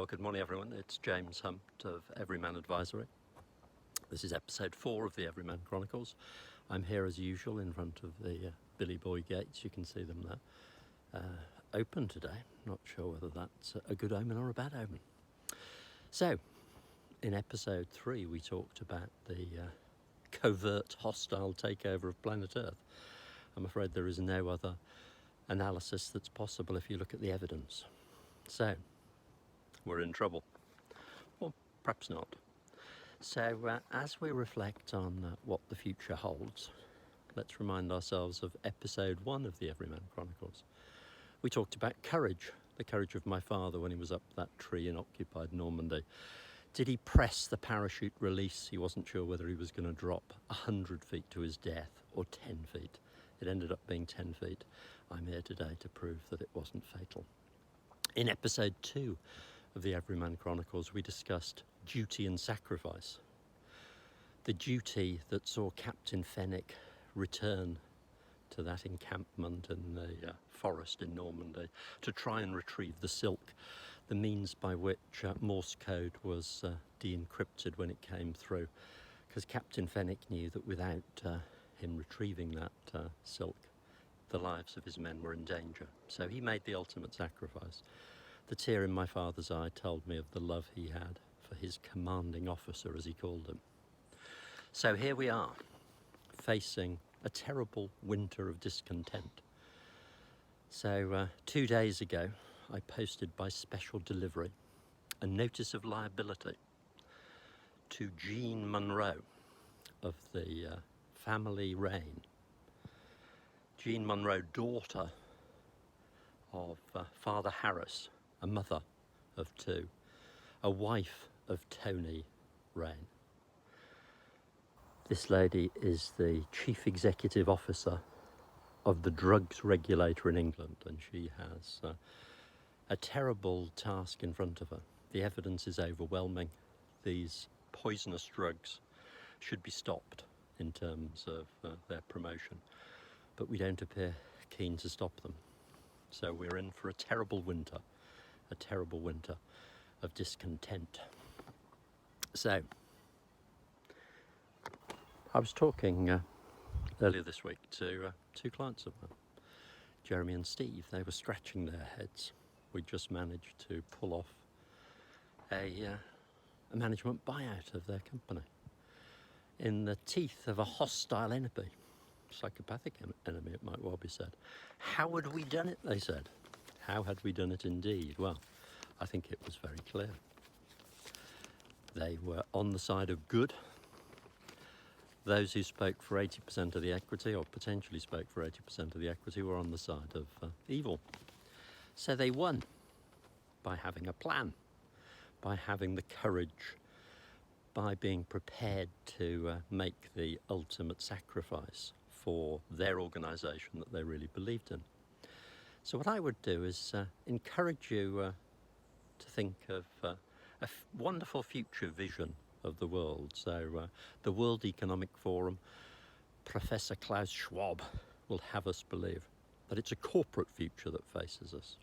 Well, good morning everyone. It's James Hunt of Everyman Advisory. This is episode 4 of the Everyman Chronicles. I'm here as usual in front of the Billy Boy gates. You can see them there. Open today. Not sure whether that's a good omen or a bad omen. So, in episode 3 we talked about the covert hostile takeover of planet Earth. I'm afraid there is no other analysis that's possible if you look at the evidence. So, we're in trouble. Or perhaps not. So as we reflect on what the future holds, let's remind ourselves of episode 1 of the Everyman Chronicles. We talked about courage, the courage of my father when he was up that tree in occupied Normandy. Did he press the parachute release? He wasn't sure whether he was going to drop 100 feet to his death or 10 feet. It ended up being 10 feet. I'm here today to prove that it wasn't fatal. In episode 2 of the Everyman Chronicles, we discussed duty and sacrifice. The duty that saw Captain Fenwick return to that encampment in the forest in Normandy to try and retrieve the silk, the means by which Morse code was de-encrypted when it came through, because Captain Fenwick knew that without him retrieving that silk, the lives of his men were in danger. So he made the ultimate sacrifice. The tear in my father's eye told me of the love he had for his commanding officer, as he called him. So here we are, facing a terrible winter of discontent. So 2 days ago, I posted by special delivery a notice of liability to Jean Munro of the family reign. Jean Munro, daughter of Father Harris, a mother of 2, a wife of Tony Raine. This lady is the Chief Executive Officer of the drugs regulator in England, and she has a terrible task in front of her. The evidence is overwhelming. These poisonous drugs should be stopped in terms of their promotion, but we don't appear keen to stop them. So we're in for a terrible winter of discontent. So, I was talking earlier this week to 2 clients of mine, Jeremy and Steve. They were scratching their heads. We just managed to pull off a management buyout of their company in the teeth of a hostile enemy, psychopathic enemy it might well be said. How had we done it, they said. How had we done it indeed? Well, I think it was very clear. They were on the side of good. Those who spoke for 80% of the equity, or potentially spoke for 80% of the equity, were on the side of evil. So they won by having a plan, by having the courage, by being prepared to make the ultimate sacrifice for their organisation that they really believed in. So what I would do is encourage you to think of a wonderful future vision of the world. So the World Economic Forum, Professor Klaus Schwab will have us believe that it's a corporate future that faces us.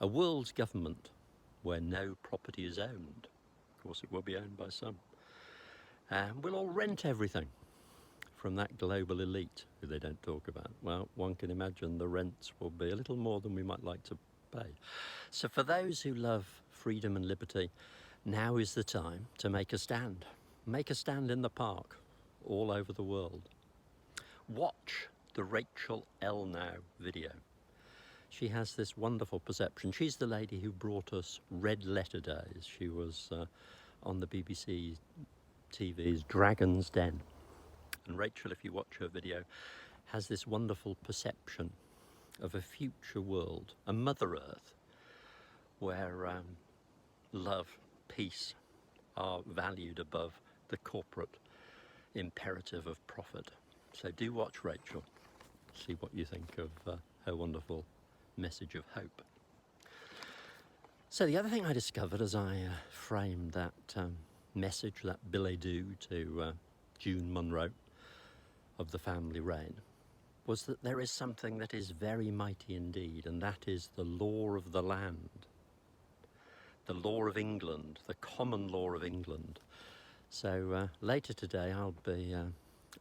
A world government where no property is owned. Of course it will be owned by some. We'll all rent everything from that global elite who they don't talk about. Well, one can imagine the rents will be a little more than we might like to pay. So for those who love freedom and liberty, now is the time to make a stand. Make a stand in the park, all over the world. Watch the Rachel Elnow video. She has this wonderful perception. She's the lady who brought us Red Letter Days. She was on the BBC TV's Dragon's Den. And Rachel, if you watch her video, has this wonderful perception of a future world, a Mother Earth, where love, peace are valued above the corporate imperative of profit. So do watch Rachel, see what you think of her wonderful message of hope. So the other thing I discovered as I framed that message, that billet doux to June Munro of the family reign, was that there is something that is very mighty indeed, and that is the law of the land. the law of England, the common law of England. So later today I'll be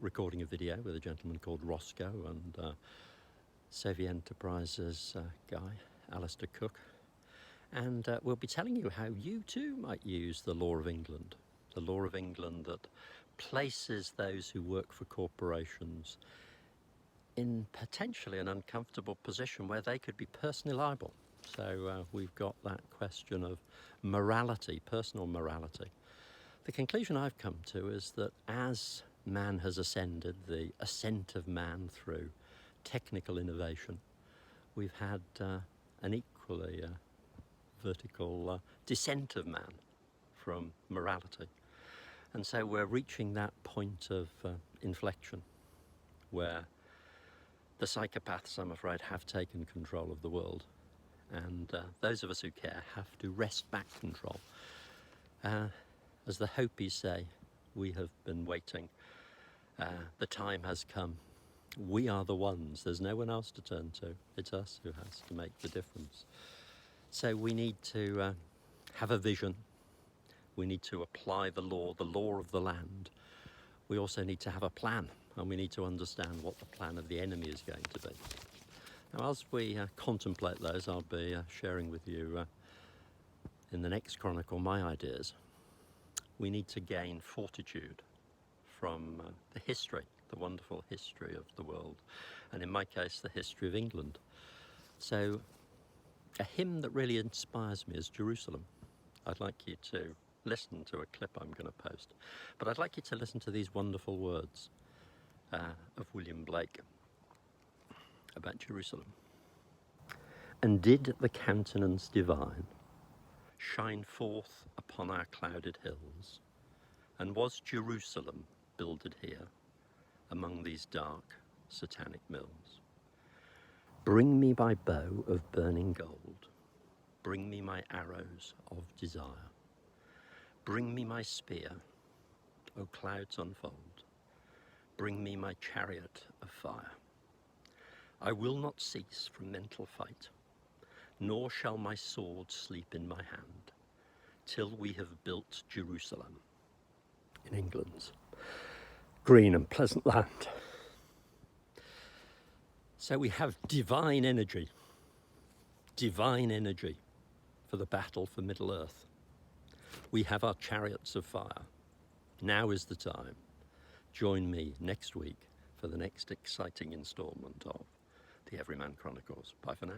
recording a video with a gentleman called Roscoe and Soviet Enterprises guy, Alistair Cook. And we'll be telling you how you too might use the law of England. The law of England that places those who work for corporations in potentially an uncomfortable position where they could be personally liable. So we've got that question of morality, personal morality. The conclusion I've come to is that as man has ascended, the ascent of man through technical innovation, we've had an equally vertical descent of man from morality. And so we're reaching that point of inflection where the psychopaths, I'm afraid, have taken control of the world. And those of us who care have to wrest back control. As the Hopis say, we have been waiting. The time has come. We are the ones. There's no one else to turn to. It's us who has to make the difference. So we need to have a vision. We need to apply the law of the land. We also need to have a plan, and we need to understand what the plan of the enemy is going to be. Now, as we contemplate those, I'll be sharing with you in the next chronicle my ideas. We need to gain fortitude from the history, the wonderful history of the world, and in my case, the history of England. So, a hymn that really inspires me is Jerusalem. I'd like you to listen to a clip I'm going to post, but I'd like you to listen to these wonderful words of William Blake about Jerusalem. And did the countenance divine shine forth upon our clouded hills, and was Jerusalem builded here among these dark satanic mills? Bring me my bow of burning gold, bring me my arrows of desire, bring me my spear, O clouds unfold, bring me my chariot of fire. I will not cease from mental fight, nor shall my sword sleep in my hand, till we have built Jerusalem in England's green and pleasant land. So we have divine energy for the battle for Middle Earth. We have our chariots of fire. Now is the time. Join me next week for the next exciting instalment of the Everyman Chronicles. Bye for now.